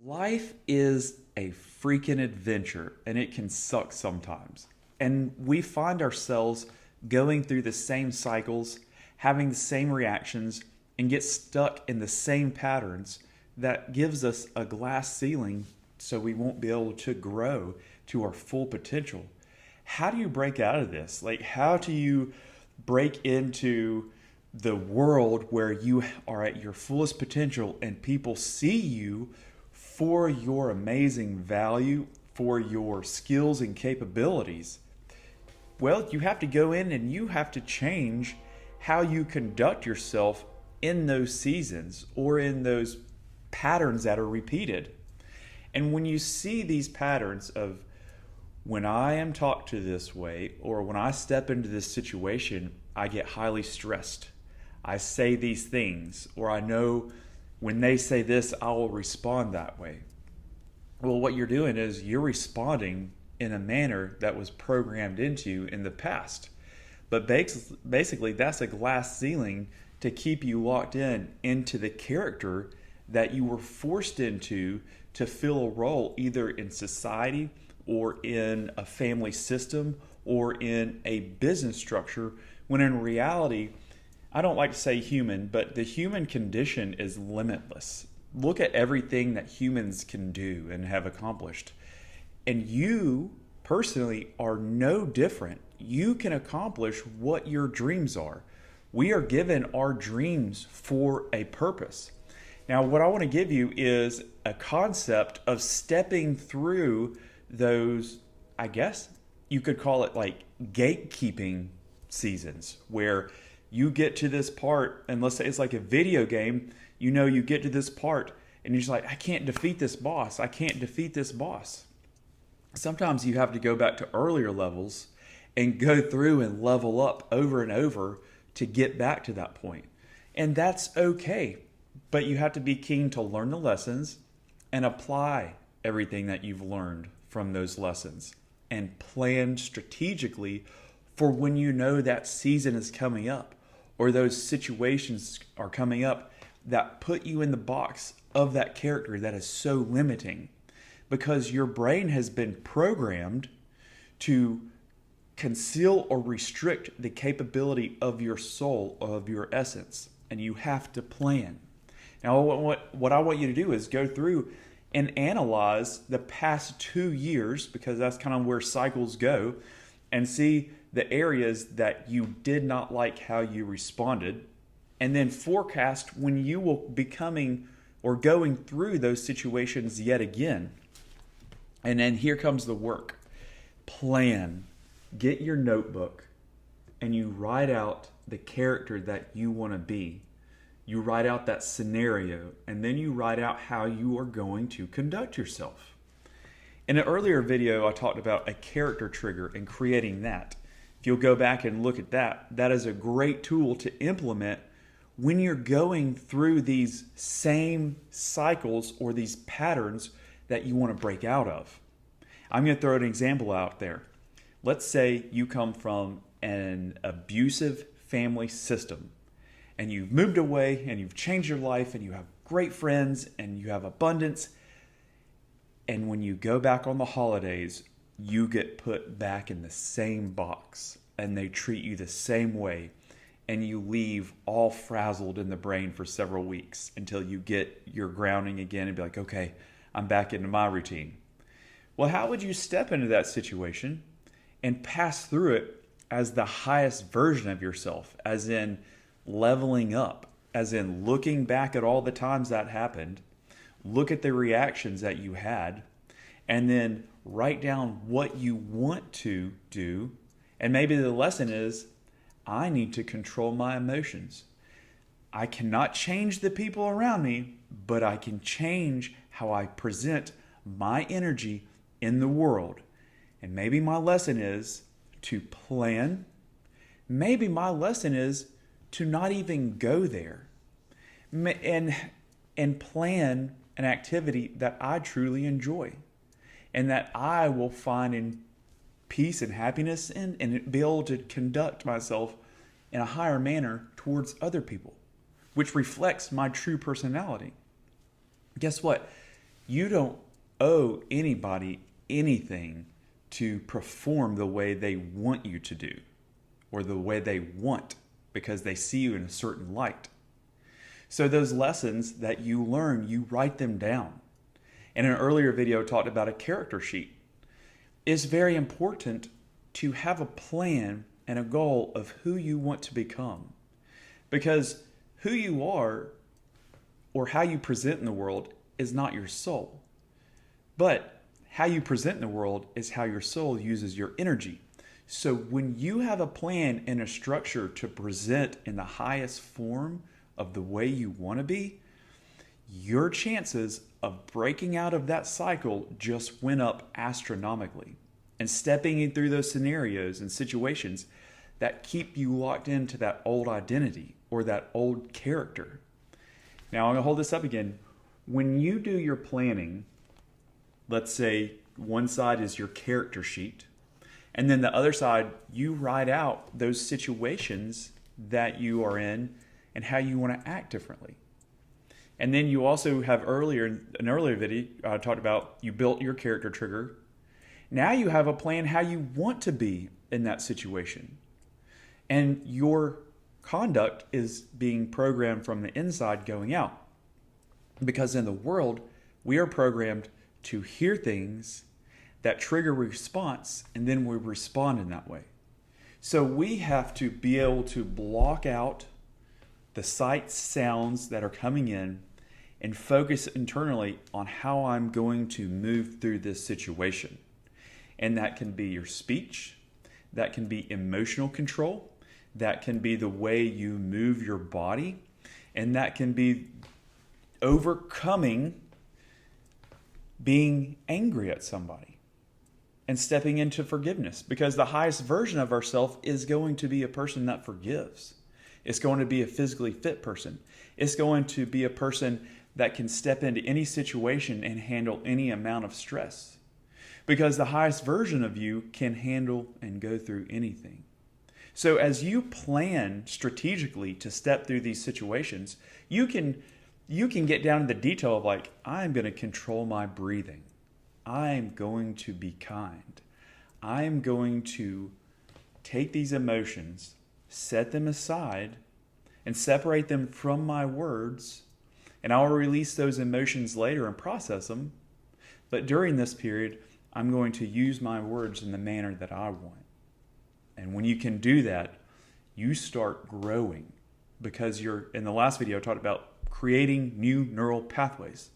Life is a freaking adventure and it can suck sometimes. And we find ourselves going through the same cycles, having the same reactions, and get stuck in the same patterns that gives us a glass ceiling so we won't be able to grow to our full potential. How do you break out of this? How do you break into the world where you are at your fullest potential and people see you for your amazing value, for your skills and capabilities? Well, you have to go in and you have to change how you conduct yourself in those seasons or in those patterns that are repeated. And when you see these patterns of when I am talked to this way or when I step into this situation, I get highly stressed. I say these things, or I know when they say this, I will respond that way. Well, what you're doing is you're responding in a manner that was programmed into you in the past. But basically, that's a glass ceiling to keep you locked into the character that you were forced into to fill a role either in society or in a family system or in a business structure, when in reality, I don't like to say human, but the human condition is limitless. Look at everything that humans can do and have accomplished. And you personally are no different. You can accomplish what your dreams are. We are given our dreams for a purpose. Now, what I want to give you is a concept of stepping through those, I guess you could call it like gatekeeping seasons, where you get to this part, and let's say it's like a video game, you get to this part and you're just like, I can't defeat this boss. I can't defeat this boss. Sometimes you have to go back to earlier levels and go through and level up over and over to get back to that point. And that's okay. But you have to be keen to learn the lessons and apply everything that you've learned from those lessons and plan strategically for when you know that season is coming up or those situations are coming up that put you in the box of that character that is so limiting, because your brain has been programmed to conceal or restrict the capability of your soul, of your essence, and you have to plan. Now, what I want you to do is go through and analyze the past 2 years, because that's kind of where cycles go, and see the areas that you did not like how you responded, and then forecast when you will be coming or going through those situations yet again. And then here comes the work. Plan. Get your notebook and you write out the character that you want to be. You write out that scenario, and then you write out how you are going to conduct yourself. In an earlier video, I talked about a character trigger and creating that. If you'll go back and look at that, that is a great tool to implement when you're going through these same cycles or these patterns that you want to break out of. I'm going to throw an example out there. Let's say you come from an abusive family system and you've moved away and you've changed your life and you have great friends and you have abundance. And when you go back on the holidays, you get put back in the same box and they treat you the same way, and you leave all frazzled in the brain for several weeks until you get your grounding again and be like, okay, I'm back into my routine. Well, how would you step into that situation and pass through it as the highest version of yourself, as in leveling up, as in looking back at all the times that happened, look at the reactions that you had, and then write down what you want to do. And maybe the lesson is, I need to control my emotions. I cannot change the people around me, but I can change how I present my energy in the world. And maybe my lesson is to plan. Maybe my lesson is to not even go there and plan an activity that I truly enjoy and that I will find in peace and happiness in, and be able to conduct myself in a higher manner towards other people, which reflects my true personality. Guess what? You don't owe anybody anything to perform the way they want you to do or the way they want because they see you in a certain light. So those lessons that you learn, you write them down. In an earlier video, I talked about a character sheet. It's very important to have a plan and a goal of who you want to become. Because who you are or how you present in the world is not your soul. But how you present in the world is how your soul uses your energy. So when you have a plan and a structure to present in the highest form of the way you want to be, your chances of breaking out of that cycle just went up astronomically. And stepping in through those scenarios and situations that keep you locked into that old identity or that old character. Now, I'm going to hold this up again. When you do your planning, let's say one side is your character sheet, and then the other side, you write out those situations that you are in and how you want to act differently. And then you also have an earlier video, I talked about you built your character trigger. Now you have a plan how you want to be in that situation. And your conduct is being programmed from the inside going out. Because in the world, we are programmed to hear things that trigger response, and then we respond in that way. So we have to be able to block out the sights, sounds that are coming in and focus internally on how I'm going to move through this situation. And that can be your speech, that can be emotional control, that can be the way you move your body, and that can be overcoming being angry at somebody and stepping into forgiveness, because the highest version of ourselves is going to be a person that forgives. It's going to be a physically fit person. It's going to be a person that can step into any situation and handle any amount of stress, because the highest version of you can handle and go through anything. So as you plan strategically to step through these situations, you can get down to the detail of like, I'm going to control my breathing. I'm going to be kind. I'm going to take these emotions, set them aside, and separate them from my words, and I'll release those emotions later and process them. But during this period, I'm going to use my words in the manner that I want. And when you can do that, you start growing, because in the last video I talked about creating new neural pathways.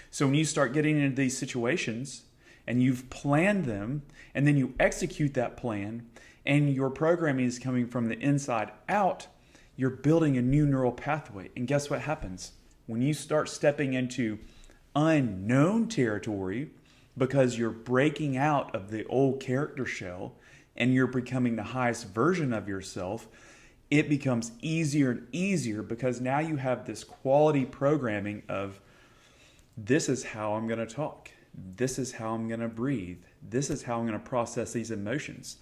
So when you start getting into these situations and you've planned them and then you execute that plan and your programming is coming from the inside out, you're building a new neural pathway. And guess what happens? When you start stepping into unknown territory because you're breaking out of the old character shell and you're becoming the highest version of yourself, it becomes easier and easier, because now you have this quality programming of, this is how I'm going to talk. This is how I'm going to breathe. This is how I'm going to process these emotions.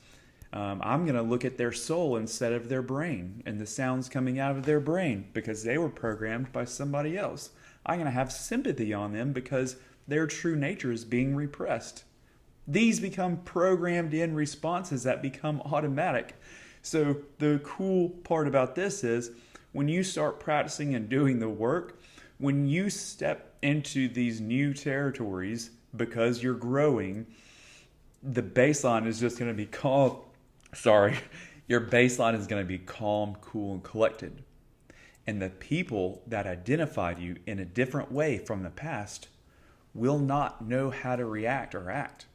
I'm going to look at their soul instead of their brain and the sounds coming out of their brain because they were programmed by somebody else. I'm going to have sympathy on them because their true nature is being repressed. These become programmed in responses that become automatic. So the cool part about this is when you start practicing and doing the work, when you step into these new territories because you're growing, the baseline is just going to be calm. Your baseline is going to be calm, cool, and collected. And the people that identified you in a different way from the past will not know how to react or act.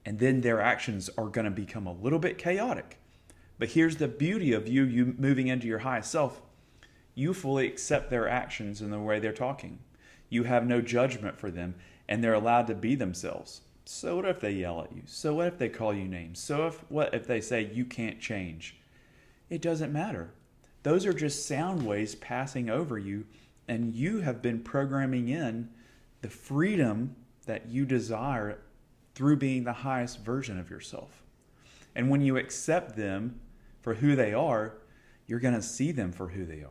And then their actions are going to become a little bit chaotic. But here's the beauty of you moving into your highest self. You fully accept their actions and the way they're talking. You have no judgment for them, and they're allowed to be themselves. So what if they yell at you? So what if they call you names? So what if they say you can't change? It doesn't matter. Those are just sound waves passing over you, and you have been programming in the freedom that you desire through being the highest version of yourself. And when you accept them for who they are, you're going to see them for who they are.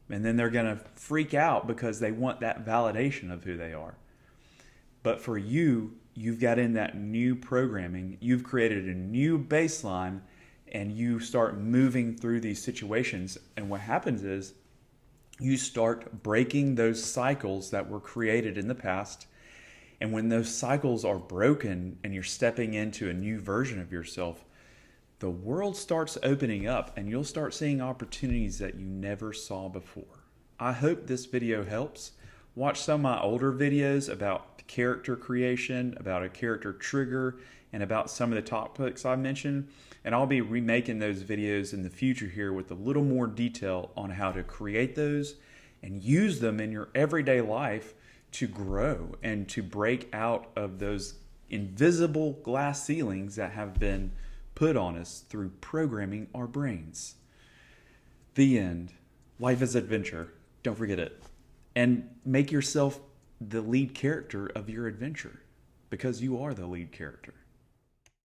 And then they're going to freak out because they want that validation of who they are. But for you, you've got in that new programming, you've created a new baseline, and you start moving through these situations. And what happens is you start breaking those cycles that were created in the past. And when those cycles are broken and you're stepping into a new version of yourself, the world starts opening up and you'll start seeing opportunities that you never saw before. I hope this video helps. Watch some of my older videos about character creation, about a character trigger, and about some of the topics I mentioned. And I'll be remaking those videos in the future here with a little more detail on how to create those and use them in your everyday life to grow and to break out of those invisible glass ceilings that have been put on us through programming our brains. The end. Life is adventure. Don't forget it. And make yourself the lead character of your adventure, because you are the lead character.